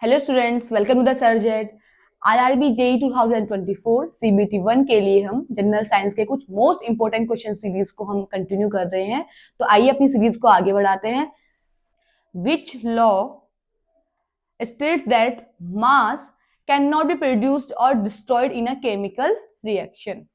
Hello students, welcome to the सर्जेट। RRB JE 2024 CBT 1 के लिए हम जनरल साइंस के कुछ मोस्ट इंपोर्टेंट क्वेश्चन सीरीज को हम कंटिन्यू कर रहे हैं। तो आइए अपनी सीरीज को आगे बढ़ाते हैं। Which law states that mass cannot be produced or destroyed in a chemical reaction?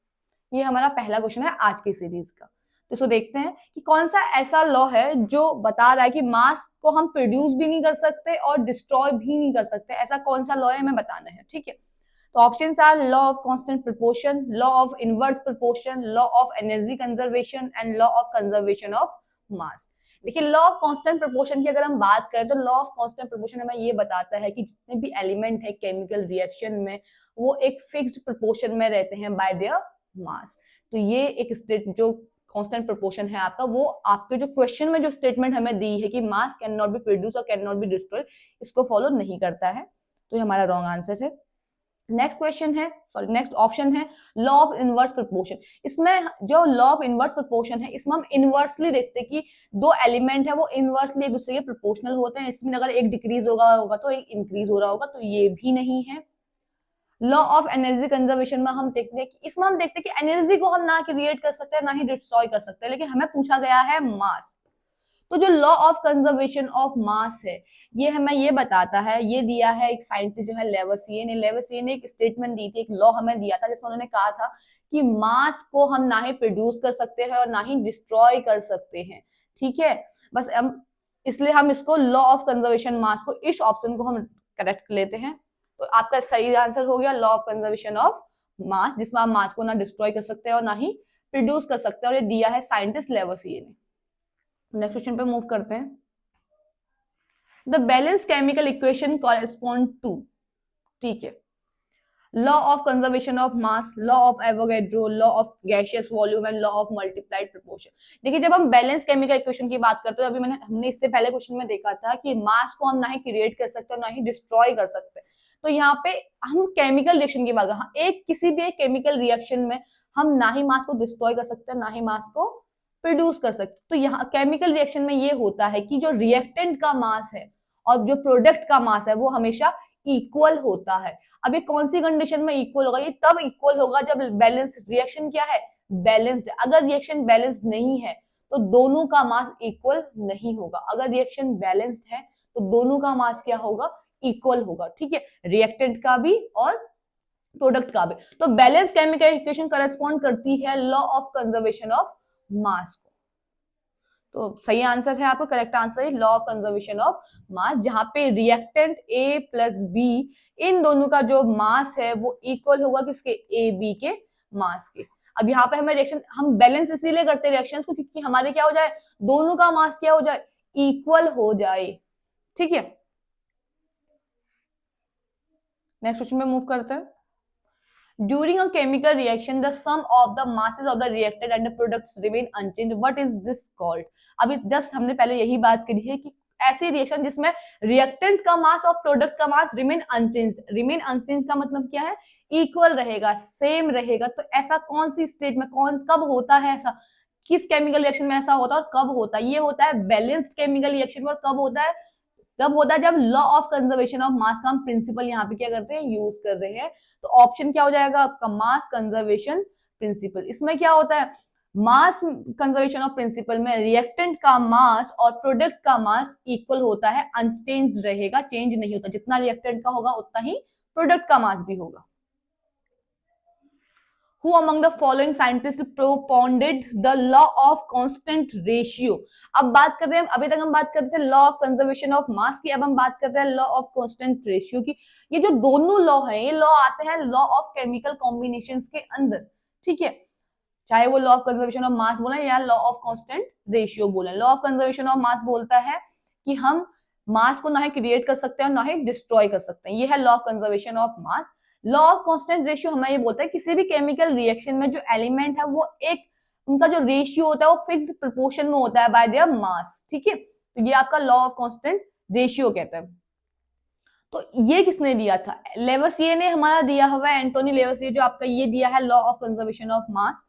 ये हमारा पहला क्वेश्चन है आज की सीरीज का। तो इसको देखते हैं कि कौन सा ऐसा लॉ है जो बता रहा है कि मास को हम प्रोड्यूस भी नहीं कर सकते और डिस्ट्रॉय भी नहीं कर सकते। ऐसा कौन सा लॉ है हमें बताना है, ठीक है। तो options are law of constant proportion, law of inverse proportion, law of energy conservation and law of conservation of mass. देखिए, लॉ ऑफ कांस्टेंट प्रोपोर्शन की अगर हम बात करें तो लॉ ऑफ कांस्टेंट प्रोपोर्शन हमें ये बताता है कि जितने भी एलिमेंट है केमिकल रिएक्शन में वो एक फिक्स्ड प्रोपोर्शन में रहते हैं बाय देयर मास। तो ये एक स्टेट जो कांस्टेंट प्रोपोर्शन है आपका, वो आपके जो क्वेश्चन में जो स्टेटमेंट हमें दी है कि मास कैन नॉट बी प्रोड्यूस और कैन नॉट बी डिस्ट्रॉयड, इसको फॉलो नहीं करता है। तो ये हमारा रॉन्ग आंसर है। नेक्स्ट क्वेश्चन है, सॉरी नेक्स्ट ऑप्शन है लॉ ऑफ इनवर्स प्रोपोर्शन। इसमें जो लॉ ऑफ इनवर्स प्रोपोर्शन है, इसमें हम इनवर्सली देखते हैं कि दो एलिमेंट है वो इनवर्सली एक दूसरे के प्रोपोर्शनल होते हैं। इट्स मीन अगर एक डिक्रीज होगा तो एक इंक्रीज हो रहा होगा, तो ये भी नहीं है। लॉ ऑफ एनर्जी कंजर्वेशन में हम देखते हैं कि इसमें हम देखते हैं कि एनर्जी को हम ना क्रिएट कर सकते हैं ना ही डिस्ट्रॉय कर सकते हैं, लेकिन हमें पूछा गया है मास। तो जो लॉ ऑफ कंजर्वेशन ऑफ मास है, ये हमें ये बताता है, ये दिया है एक साइंटिस्ट जो है लेवसिए ने एक स्टेटमेंट दी थी, एक लॉ हमें दिया था जिसमें उन्होंने कहा था कि मास को हम ना ही प्रोड्यूस कर सकते हैं और ना ही डिस्ट्रॉय कर सकते हैं, ठीक है। बस हम इसलिए हम इसको लॉ ऑफ कंजर्वेशन मास को, इस ऑप्शन को हम करेक्ट लेते हैं। तो आपका सही आंसर हो गया लॉ ऑफ कंजर्वेशन ऑफ मास, जिसमें आप मास को ना डिस्ट्रॉय कर सकते हैं और ना ही प्रोड्यूस कर सकते हैं, और ये दिया है साइंटिस्ट लेवसिए ने। नेक्स्ट क्वेश्चन पे मूव करते हैं। The balance chemical equation correspond to, ठीक है, law of conservation of mass, law of Avogadro, law of gaseous volume and law of multiplied proportion. देखिए, जब हम बैलेंस केमिकल इक्वेशन की बात करते हैं, अभी हमने इससे पहले क्वेश्चन में देखा था कि मास को हम ना ही क्रिएट कर सकते और ना ही डिस्ट्रॉय कर सकते। तो यहाँ पे हम केमिकल रिएक्शन की बात कर, एक किसी भी केमिकल रिएक्शन में हम ना ही मास को डिस्ट्रॉय कर सकते हैं ना ही मास को प्रोड्यूस कर सकते। तो यहाँ केमिकल रिएक्शन में ये होता है कि जो रिएक्टेंट का मास है और जो प्रोडक्ट का मास है वो हमेशा इक्वल होता है। अब ये कौन सी कंडीशन में इक्वल होगा? ये तब इक्वल होगा जब बैलेंस रिएक्शन क्या है, बैलेंस्ड। अगर रिएक्शन बैलेंस नहीं है तो दोनों का मास इक्वल नहीं होगा। अगर रिएक्शन बैलेंस्ड है तो दोनों का मास क्या होगा, इक्वल होगा, ठीक है, रिएक्टेंट का भी और प्रोडक्ट का भी। तो बैलेंस केमिकल इक्वेशन करस्पॉन्ड करती है लॉ ऑफ कंजर्वेशन ऑफ मास को। तो सही आंसर है आपका, करेक्ट आंसर है लॉ ऑफ कंजर्वेशन ऑफ मास, जहां पे रिएक्टेंट ए प्लस बी, इन दोनों का जो मास है वो इक्वल होगा किसके, ए बी के मास के। अब यहाँ पे हमें रिएक्शन, हम बैलेंस इसीलिए करते हैं रिएक्शंस को क्योंकि हमारे क्या हो जाए, दोनों का मास क्या हो जाए, इक्वल हो जाए, ठीक है। नेक्स्ट क्वेश्चन पे मूव करते हैं। During a chemical reaction, the sum of the masses of the reactant and the products remain unchanged. What is this called? अभी जस्ट हमने पहले यही बात करी है कि ऐसी रिएक्शन जिसमें रिएक्टेंट का मास और प्रोडक्ट का मास रिमेन अनचेंज्ड। रिमेन अनचेंज्ड का मतलब क्या है, इक्वल रहेगा, सेम रहेगा। तो ऐसा कौन सी स्टेट में, कौन कब होता है ऐसा, किस केमिकल रिएक्शन में ऐसा होता है और कब होता है? ये होता है बैलेंस्ड केमिकल रिएक्शन में। और कब होता है, तब होता है जब लॉ ऑफ कंजर्वेशन ऑफ मास का हम प्रिंसिपल यहाँ पे क्या करते हैं, यूज कर रहे हैं। तो ऑप्शन क्या हो जाएगा आपका, मास कंजर्वेशन प्रिंसिपल। इसमें क्या होता है, मास कंजर्वेशन ऑफ प्रिंसिपल में रिएक्टेंट का मास और प्रोडक्ट का मास इक्वल होता है, अनचेंज रहेगा, चेंज नहीं होता। जितना रिएक्टेंट का होगा उतना ही प्रोडक्ट का मास भी होगा। Who among the following scientists propounded the law of constant ratio? अब बात कर रहे हैं, अभी तक हम बात करते थे लॉ ऑफ कंजर्वेशन ऑफ मास की, अब हम बात करते हैं लॉ ऑफ कांस्टेंट रेशियो की। ये जो दोनों लॉ है, ये लॉ आते हैं लॉ ऑफ केमिकल कॉम्बिनेशंस के अंदर, ठीक है। चाहे वो लॉ ऑफ कंजर्वेशन ऑफ मास बोले या लॉ ऑफ कांस्टेंट रेशियो बोले। लॉ ऑफ कंजर्वेशन ऑफ मास बोलता है कि हम मास को ना ही क्रिएट कर सकते हैं और ना ही डिस्ट्रॉय कर सकते हैं, ये है law of conservation of mass. Law of constant ratio हमें ये बोलता है किसी भी केमिकल रिएक्शन में जो एलिमेंट है वो एक, उनका जो रेशियो होता है वो फिक्स्ड प्रोपोर्शन में होता है बाय देयर मास, ठीक है। तो ये आपका लॉ ऑफ कांस्टेंट रेशियो कहता है। तो ये किसने दिया था, लेवसिए ने हमारा दिया हुआ है, एंटोनी लेवसिए, जो आपका ये दिया है law of conservation of mass.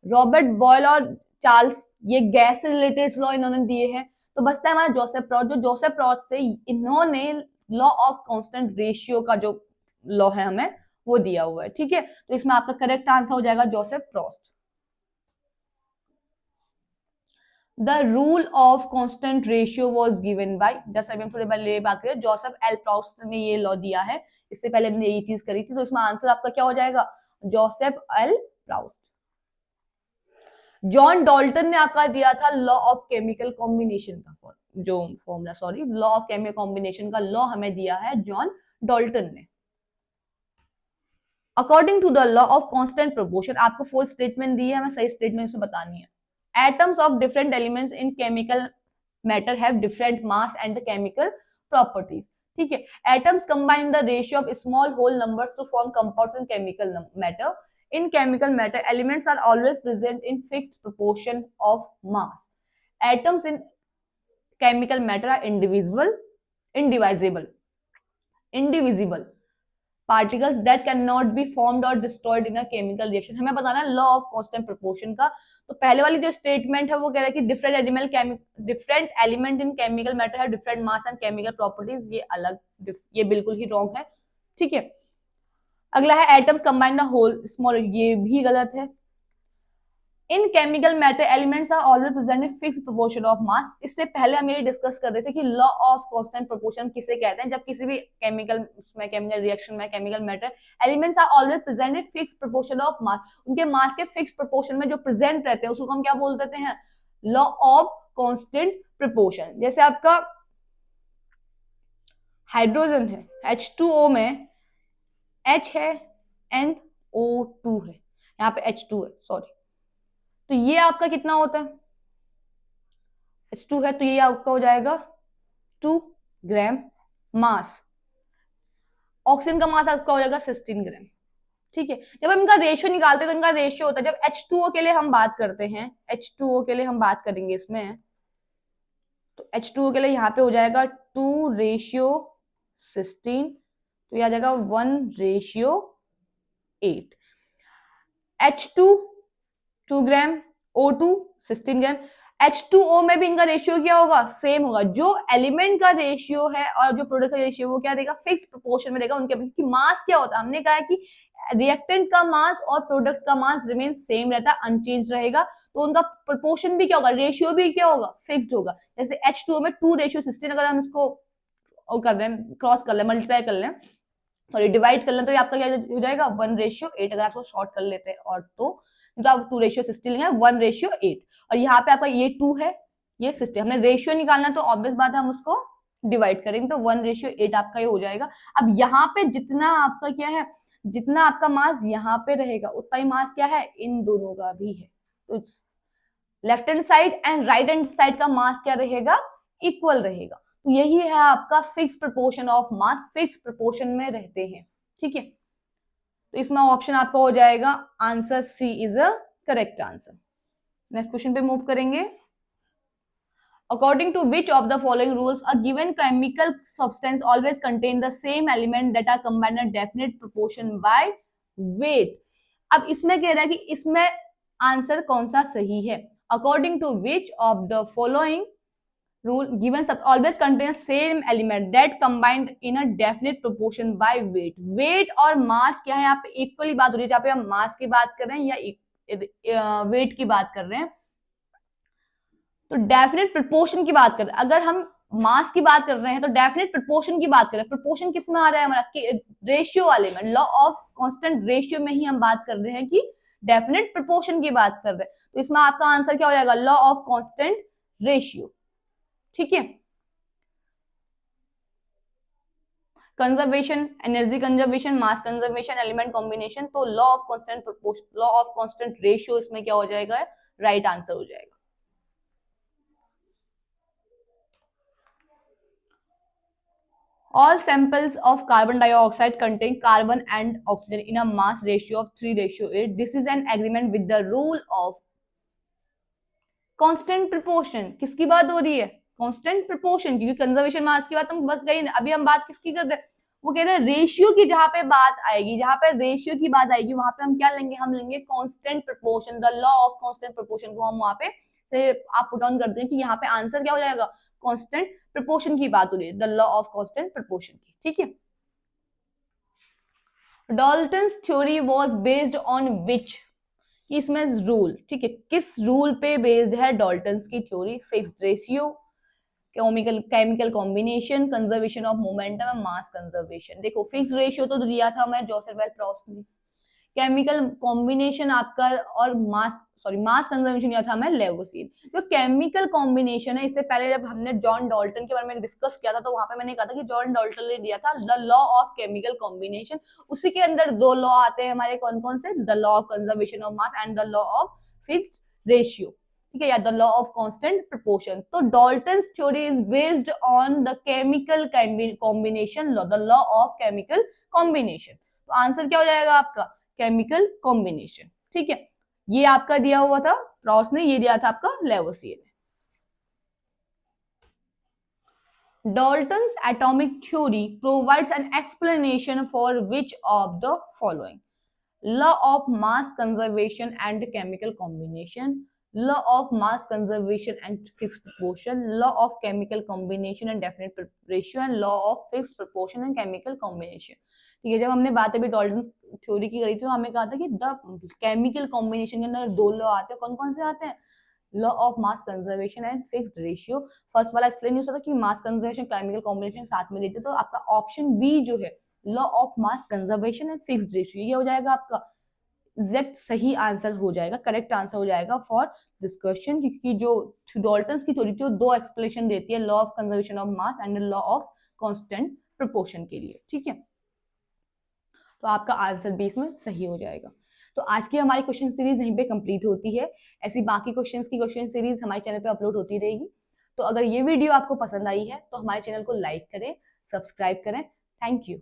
Robert Boyle और चार्ल्स, ये गैस से रिलेटेड लॉ इन्होंने दिए हैं। तो बचता है हमारा जोसेफ प्रॉट। जो जोसेफ प्रॉट थे, इन्होंने लॉ ऑफ कांस्टेंट रेशियो का जो लॉ है हमें वो दिया हुआ है, ठीक है। तो इसमें आपका करेक्ट आंसर हो जाएगा Joseph Proust. The rule of constant ratio was given by, जैसे अभी हम थोड़ी पहले बात करें, जोसेफ एल प्रॉस्ट ने ये लॉ दिया है, इससे पहले हमने यही चीज करी थी, तो इसमें आंसर आपका क्या हो जाएगा, Joseph L Proust. John Dalton ने आपका दिया था लॉ ऑफ केमिकल कॉम्बिनेशन का जो formula, sorry, law of chemical combination का लॉ हमें दिया है जॉन डॉल्टन ने। According to the law of constant proportion, आपको फोर्थ स्टेटमेंट दी है, हमें सही स्टेटमेंट उसमें बतानी है। Atoms of different elements in chemical matter have different mass and chemical properties, ठीक है। Atoms combine the ratio of small whole numbers to form compounds in chemical matter. In chemical matter, elements are always present in fixed proportion of mass. Atoms in chemical matter are indivisible particles that cannot be formed or destroyed in a chemical reaction. हमें बताना है law of constant proportion का। तो पहले वाली जो statement है वो कह रहा है कि different element in chemical matter है different mass and chemical properties, ये अलग, ये बिल्कुल ही रॉन्ग है, ठीक है। अगला है atoms combine the whole small, ये भी गलत है। In chemical matter elements are always present in fix proportion of mass. इससे पहले हम ये डिस्कस कर रहे थे कि लॉ ऑफ कांस्टेंट प्रोपोर्शन किसे कहते हैं, जब किसी भी केमिकल रिएक्शन में chemical matter elements are always present in fix proportion of mass, उनके मास के फिक्स प्रोपोर्शन में जो प्रेजेंट रहते हैं उसको हम क्या बोल देते हैं, लॉ ऑफ कांस्टेंट प्रोपोर्शन। जैसे आपका हाइड्रोजन है, H2O में H है एंड O2 है, यहाँ पे H2 है, सॉरी, तो ये आपका कितना होता है, H2 है, तो ये आपका हो जाएगा 2 ग्राम मास। ऑक्सीजन का मास आपका हो जाएगा 16 ग्राम, ठीक है। जब हम इनका रेशियो निकालते हैं तो इनका रेशियो होता है, जब H2O के लिए हम बात करते हैं, H2O के लिए हम बात करेंगे इसमें, तो H2O के लिए यहाँ पे हो जाएगा 2:16, तो यह आ जाएगा 1:8। H2 2 ग्राम, O2 16 ग्राम। H2O में भी इनका रेशियो क्या होगा, सेम होगा। जो एलिमेंट का रेशियो है और जो प्रोडक्ट का रेशियो वो क्या देगा, फिक्स प्रोपोर्शन में देगा उनके, क्योंकि मास क्या होता है, हमने कहा है कि रिएक्टेंट का मास और प्रोडक्ट का मास रिमेन सेम रहता है, अनचेंज रहेगा, तो उनका प्रोपोर्शन भी क्या होगा, रेशियो भी क्या होगा, फिक्स्ड होगा। जैसे H2O में 2:16, अगर हम इसको कर रहे हैं, क्रॉस कर लें, मल्टीप्लाई कर लें, सॉरी डिवाइड कर लें, तो ये आपका क्या हो जाएगा 1:8, अगर आपको शॉर्ट कर लेते हैं, और तो आप 2:16 लेंगे 1:8, और यहाँ पे आपका ये 2 है, ये 16, हमने रेशियो निकालना, तो ऑब्वियस बात है हम उसको डिवाइड करेंगे, तो 1:8 आपका ये हो जाएगा। अब यहाँ पे जितना आपका क्या है, जितना आपका मास यहाँ पे रहेगा उतना ही मास क्या है इन दोनों का भी है, तो left hand side and right hand side का मास क्या रहेगा, इक्वल रहेगा। तो यही है आपका fix proportion of mass, fix proportion में रहते हैं, ठीक है। तो इसमें ऑप्शन आपका हो जाएगा answer C is a correct answer. Next question पे मूव करेंगे। According to which of the following rules a given chemical substance always contain the same element that are combined in a definite proportion by weight? अब इसमें कह रहा है कि इसमें answer कौन सा सही है। According to which of the following rule given sub always contains same element that combined in a definite proportion by weight? weight और mass क्या है, यहाँ पे इक्वली बात हो रही है, जहाँ पे हम mass की बात कर रहे हैं या weight की बात कर रहे हैं, तो डेफिनेट प्रोपोर्शन की बात कर रहे हैं। अगर हम मास की बात कर रहे हैं तो डेफिनेट प्रोपोर्शन की बात कर रहे हैं। प्रोपोर्शन किस में आ रहा है हमारा, रेशियो वाले में, लॉ ऑफ कांस्टेंट रेशियो में ही हम बात कर रहे हैं कि डेफिनेट प्रोपोर्शन की बात कर रहे हैं, तो इसमें आपका आंसर क्या हो जाएगा, लॉ ऑफ कांस्टेंट रेशियो, ठीक है। Conservation, energy conservation, mass conservation, element combination, तो law of constant proportion, law of constant ratio इसमें क्या हो जाएगा, राइट आंसर हो जाएगा। All samples of carbon dioxide contain carbon and oxygen in a mass ratio of 3:8. This is an agreement with the rule of constant proportion. किसकी बात हो रही है, constant proportion, क्योंकि कंजर्वेशन मास की बात हम बस गई, अभी हम बात किसकी करते हैं, वो कह रहे हैं रेशियो की, जहां पे बात आएगी, जहां पे रेशियो की बात आएगी वहां पे हम क्या लेंगे, हम लेंगे constant proportion. The law of constant proportion को हम वहां पे से आप पुट ऑन करते हैं कि यहाँ पे आंसर क्या हो जाएगा, कांस्टेंट प्रोपोर्शन की बात हो रही है, the law of constant proportion की, ठीक है। Dalton's theory was based on which, इसमें रूल, ठीक है, किस रूल पे बेस्ड है डाल्टन्स की theory? Fixed ratio, chemical combination, conservation of momentum and mass conservation. देखो फिक्स्ड रेशियो तो दिया था हमें जोसेफ प्रॉस्ट ने, केमिकल कॉम्बिनेशन आपका और मास कंजर्वेशन किया था हमें लेवोसिन। जो केमिकल कॉम्बिनेशन है, इससे पहले जब हमने जॉन डाल्टन के बारे में डिस्कस किया था तो वहां पे मैंने कहा था कि जॉन डाल्टन ने दिया था the law of chemical combination. उसी के अंदर दो लॉ आते हैं हमारे, कौन कौन से? The law of conservation of mass and the law of fixed ratio, ठीक है, या the law of constant proportion. तो Dalton's theory is based on the chemical combination, the law of chemical combination. तो आंसर क्या हो जाएगा आपका? Chemical combination, ठीक है। ये आपका दिया हुआ था प्रॉस्ट ने, ये दिया था आपका लेवोसियर ने। Dalton's atomic theory provides an explanation for which of the following? Law of mass conservation and chemical combination, law of mass conservation and fixed proportion, law of chemical combination and definite ratio, and law of fixed proportion and chemical combination। ठीक है, जब हमने बात अभी Dalton theory की करी थी तो हमें कहा था कि द केमिकल कॉम्बिनेशन के अंदर दो लॉ आते हैं, कौन कौन से आते हैं? Law of mass conservation and fixed ratio. First वाला एक्सप्लेन नहीं हो सकता कि मास कंजर्वेशन केमिकल कॉम्बिनेशन साथ में लेते, तो आपका ऑप्शन बी जो है law of mass conservation and fixed ratio, ये हो जाएगा आपका एग्जैक्ट सही आंसर हो जाएगा, करेक्ट आंसर हो जाएगा फॉर दिस क्वेश्चन। क्योंकि जो डाल्टन्स की थ्योरी थी वो दो एक्सप्लेनेशन देती है, law of conservation of mass and law of constant proportion के लिए, ठीक है। तो आपका आंसर भी इसमें सही हो जाएगा। तो आज की हमारी क्वेश्चन सीरीज यहीं पे कंप्लीट होती है। ऐसी बाकी क्वेश्चंस की क्वेश्चन सीरीज हमारे चैनल पे अपलोड होती रहेगी। तो अगर ये वीडियो आपको पसंद आई है तो हमारे चैनल को लाइक करें, सब्सक्राइब करें। Thank you.